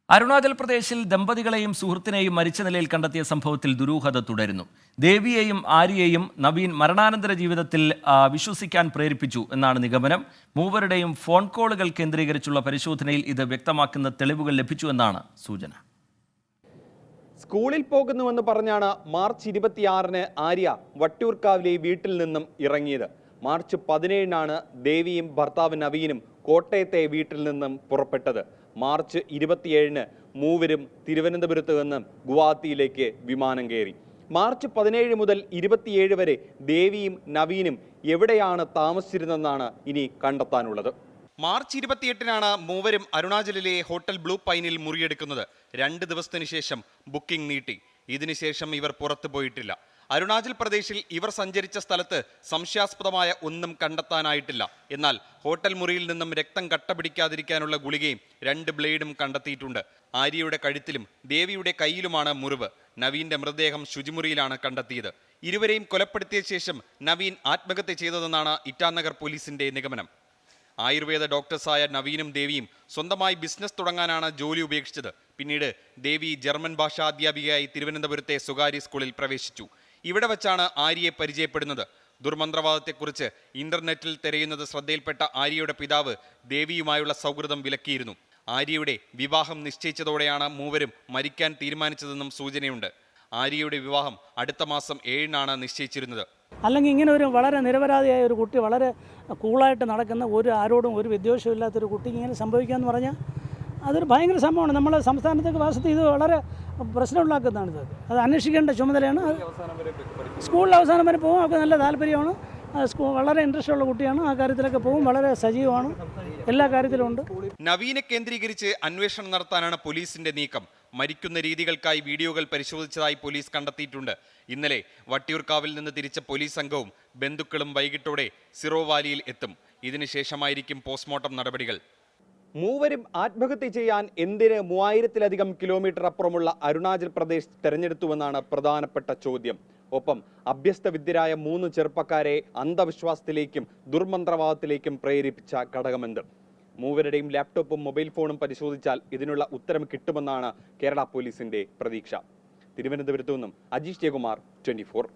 അരുണാചൽ പ്രദേശിൽ ദമ്പതികളെയും സുഹൃത്തിനെയും മരിച്ച നിലയിൽ കണ്ടെത്തിയ സംഭവത്തിൽ ദുരൂഹത തുടരുന്നു. ദേവിയെയും ആര്യയെയും നവീൻ മരണാനന്തര ജീവിതത്തിൽ വിശ്വസിക്കാൻ പ്രേരിപ്പിച്ചു എന്നാണ് നിഗമനം. മൂവരുടെയും ഫോൺ കോളുകൾ കേന്ദ്രീകരിച്ചുള്ള പരിശോധനയിൽ ഇത് വ്യക്തമാക്കുന്ന തെളിവുകൾ ലഭിച്ചുവെന്നാണ് സൂചന. സ്കൂളിൽ പോകുന്നുവെന്ന് പറഞ്ഞാണ് മാർച്ച് 26-ന് ആര്യ വട്ടിയൂർക്കാവിലെ വീട്ടിൽ നിന്നും ഇറങ്ങിയത്. മാർച്ച് 17-നാണ് ദേവിയും ഭർത്താവ് നവീനും കോട്ടയത്തെ വീട്ടിൽ നിന്നും പുറപ്പെട്ടത്. മാർച്ച് 27-ന് മൂവരും തിരുവനന്തപുരത്ത് നിന്ന് ഗുവാഹത്തിയിലേക്ക് വിമാനം കയറി. മാർച്ച് 17 മുതൽ 27 വരെ ദേവിയും നവീനും എവിടെയാണ് താമസിച്ചിരുന്നതെന്നാണ് ഇനി കണ്ടെത്താനുള്ളത്. മാർച്ച് 28-നാണ് മൂവരും അരുണാചലിലെ ഹോട്ടൽ ബ്ലൂ പൈനിൽ മുറിയെടുക്കുന്നത്. 2 ദിവസത്തിനു ശേഷം ബുക്കിംഗ് നീട്ടി. ഇതിനുശേഷം ഇവർ പുറത്തു പോയിട്ടില്ല. അരുണാചൽ പ്രദേശിൽ ഇവർ സഞ്ചരിച്ച സ്ഥലത്ത് സംശയാസ്പദമായ ഒന്നും കണ്ടെത്താനായിട്ടില്ല. എന്നാൽ ഹോട്ടൽ മുറിയിൽ നിന്നും രക്തം കട്ടപിടിക്കാതിരിക്കാനുള്ള ഗുളികയും 2 ബ്ലേഡും കണ്ടെത്തിയിട്ടുണ്ട്. ആര്യയുടെ കഴുത്തിലും ദേവിയുടെ കയ്യിലുമാണ് മുറിവ്. നവീന്റെ മൃതദേഹം ശുചിമുറിയിലാണ് കണ്ടെത്തിയത്. ഇരുവരെയും കൊലപ്പെടുത്തിയ ശേഷം നവീൻ ആത്മഹത്യ ചെയ്തതെന്നാണ് ഇറ്റാനഗർ പോലീസിന്റെ നിഗമനം. ആയുർവേദ ഡോക്ടേഴ്സായ നവീനും ദേവിയും സ്വന്തമായി ബിസിനസ് തുടങ്ങാനാണ് ജോലി ഉപേക്ഷിച്ചത്. പിന്നീട് ദേവി ജർമ്മൻ ഭാഷാ അധ്യാപികയായി തിരുവനന്തപുരത്തെ സ്വകാര്യ സ്കൂളിൽ പ്രവേശിച്ചു. ഇവിടെ വച്ചാണ് ആര്യയെ പരിചയപ്പെടുന്നത്. ദുർമന്ത്രവാദത്തെക്കുറിച്ച് ഇന്റർനെറ്റിൽ തിരയുന്നത് ശ്രദ്ധയിൽപ്പെട്ട ആര്യയുടെ പിതാവ് ദേവിയുമായുള്ള സൗഹൃദം വിലക്കിയിരുന്നു. ആര്യയുടെ വിവാഹം നിശ്ചയിച്ചതോടെയാണ് മൂവരും മരിക്കാൻ തീരുമാനിച്ചതെന്നും സൂചനയുണ്ട്. ആര്യയുടെ വിവാഹം അടുത്ത മാസം 7-നാണ് നിശ്ചയിച്ചിരുന്നത്. അല്ലെങ്കിൽ ഇങ്ങനെ ഒരു വളരെ നിരപരാധിയായ ഒരു കുട്ടി, വളരെ കൂളായിട്ട് നടക്കുന്ന, ആരോടും ഒരു വിദ്വേഷവും ഇല്ലാത്തൊരു കുട്ടിക്ക് ഇങ്ങനെ സംഭവിക്കുക എന്ന് പറഞ്ഞാൽ അതൊരു ഭയങ്കര സംഭവമാണ്. നമ്മളെ സംസ്ഥാനത്തേക്ക് വാസത്തിൽ ഇത് വളരെ പ്രശ്നമുണ്ടാക്കുന്നതാണ്. അത് അന്വേഷിക്കേണ്ട ചുമതലയാണ്. സ്കൂളിൽ അവസാനം വരെ പോകും. അവർക്ക് നല്ല താല്പര്യമാണ്. വളരെ ഇൻട്രസ്റ്റ് ഉള്ള കുട്ടിയാണ്. ആ കാര്യത്തിലൊക്കെ പോകും. വളരെ സജീവമാണ്. എല്ലാ കാര്യത്തിലും ഉണ്ട്. നവീനെ കേന്ദ്രീകരിച്ച് അന്വേഷണം നടത്താനാണ് പോലീസിന്റെ നീക്കം. മരിക്കുന്ന രീതികൾക്കായി വീഡിയോകൾ പരിശോധിച്ചതായി പോലീസ് കണ്ടെത്തിയിട്ടുണ്ട്. ഇന്നലെ വട്ടിയൂർക്കാവിൽ നിന്ന് തിരിച്ച പോലീസ് സംഘവും ബന്ധുക്കളും വൈകിട്ടോടെ സിറോ വാലിയിൽ എത്തും. ഇതിനുശേഷമായിരിക്കും പോസ്റ്റ്മോർട്ടം നടപടികൾ. മൂവരും ആത്മഹത്യ ചെയ്യാൻ എന്തിന് 3000-ലധികം കിലോമീറ്റർ അപ്പുറമുള്ള അരുണാചൽ പ്രദേശ് തെരഞ്ഞെടുത്തുവെന്നാണ് പ്രധാനപ്പെട്ട ചോദ്യം. ഒപ്പം അഭ്യസ്ത വിദ്യരായ 3 ചെറുപ്പക്കാരെ അന്ധവിശ്വാസത്തിലേക്കും ദുർമന്ത്രവാദത്തിലേക്കും പ്രേരിപ്പിച്ച ഘടകമെന്ത്? മൂവരുടെയും ലാപ്ടോപ്പും മൊബൈൽ ഫോണും പരിശോധിച്ചാൽ ഇതിനുള്ള ഉത്തരം കിട്ടുമെന്നാണ് കേരള പോലീസിന്റെ പ്രതീക്ഷ. തിരുവനന്തപുരത്തു നിന്നും അജീഷ് ജയകുമാർ, 24.